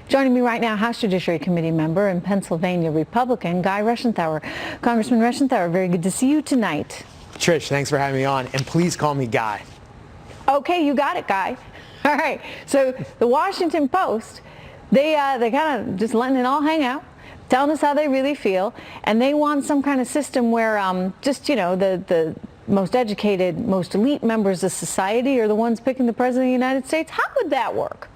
Joining me right now, House Judiciary Committee member and Pennsylvania Republican, Guy Reschenthaler. Congressman Reschenthaler, very good to see you tonight. Trish, thanks for having me on, and please call me Guy. Okay, you got it, Guy. All right, so the Washington Post, they kind of just letting it all hang out, telling us how they really feel, and they want some kind of system where the most educated, most elite members of society are the ones picking the President of the United States. How would that work?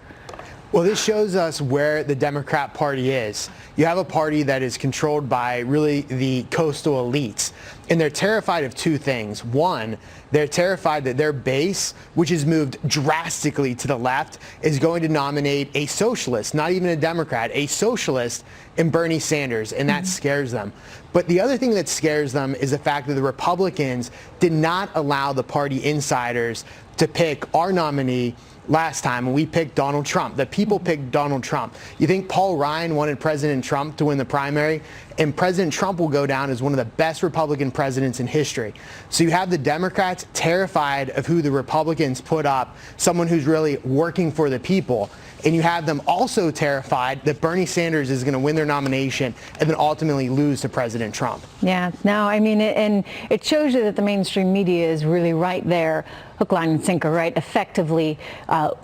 Well, this shows us where the Democrat Party is. You have a party that is controlled by really the coastal elites, and they're terrified of two things. One, they're terrified that their base, which has moved drastically to the left, is going to nominate a socialist, not even a Democrat, a socialist in Bernie Sanders, and that scares them. But the other thing that scares them is the fact that the Republicans did not allow the party insiders to pick our nominee last time when we picked Donald Trump. The people picked Donald Trump. You think Paul Ryan wanted President Trump to win the primary? And President Trump will go down as one of the best Republican presidents in history. So you have the Democrats terrified of who the Republicans put up, someone who's really working for the people. And you have them also terrified that Bernie Sanders is going to win their nomination and then ultimately lose to President Trump. Yeah, no, I mean, and it shows you that the mainstream media is really right there, hook, line, and sinker, right, effectively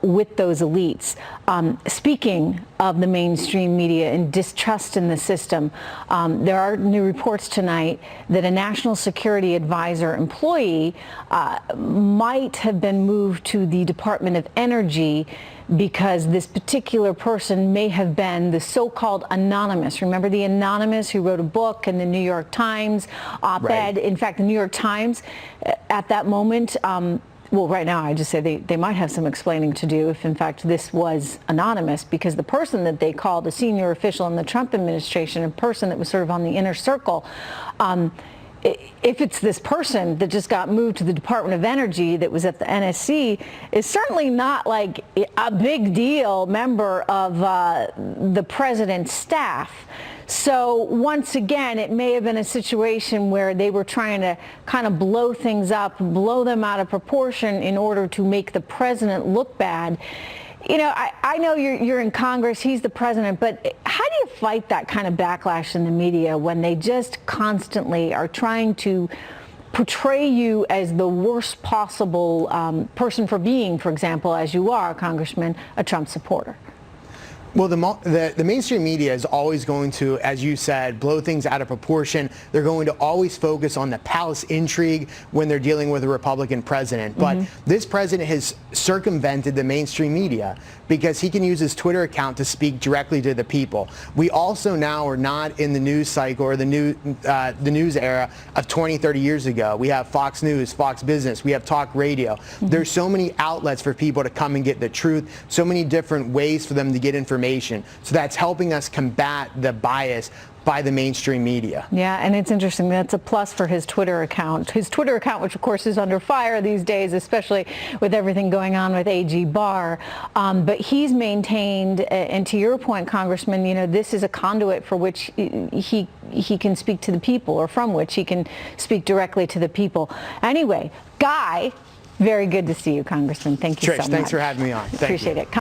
with those elites. Speaking of the mainstream media and distrust in the system, there are new reports tonight that a national security advisor employee might have been moved to the Department of Energy because this particular person may have been the so-called anonymous. Remember the anonymous who wrote a book in the New York Times op-ed? Right. In fact, the New York Times at that moment, well, right now I just say they might have some explaining to do if in fact this was anonymous, because the person that they called a senior official in the Trump administration, a person that was sort of on the inner circle, if it's this person that just got moved to the Department of Energy that was at the NSC, is certainly not like a big deal member of the president's staff. So once again, it may have been a situation where they were trying to kind of blow things up, blow them out of proportion in order to make the president look bad. You know, I know you're in Congress, he's the president, but how do you fight that kind of backlash in the media when they just constantly are trying to portray you as the worst possible person for being, for example, as you are, Congressman, a Trump supporter? Well, the mainstream media is always going to, as you said, blow things out of proportion. They're going to always focus on the palace intrigue when they're dealing with a Republican president. But this president has circumvented the mainstream media because he can use his Twitter account to speak directly to the people. We also now are not in the news cycle or the news era of 20, 30 years ago. We have Fox News, Fox Business, we have talk radio. There's so many outlets for people to come and get the truth, so many different ways for them to get information. So that's helping us combat the bias by the mainstream media. Yeah, and it's interesting. That's a plus for his Twitter account. His Twitter account, which of course is under fire these days, especially with everything going on with AG Barr. But he's maintained, and to your point, Congressman, you know, this is a conduit for which he can speak to the people, or from which he can speak directly to the people. Anyway, Guy, very good to see you, Congressman. Thank you so much. Trish, thanks for having me on. Appreciate it.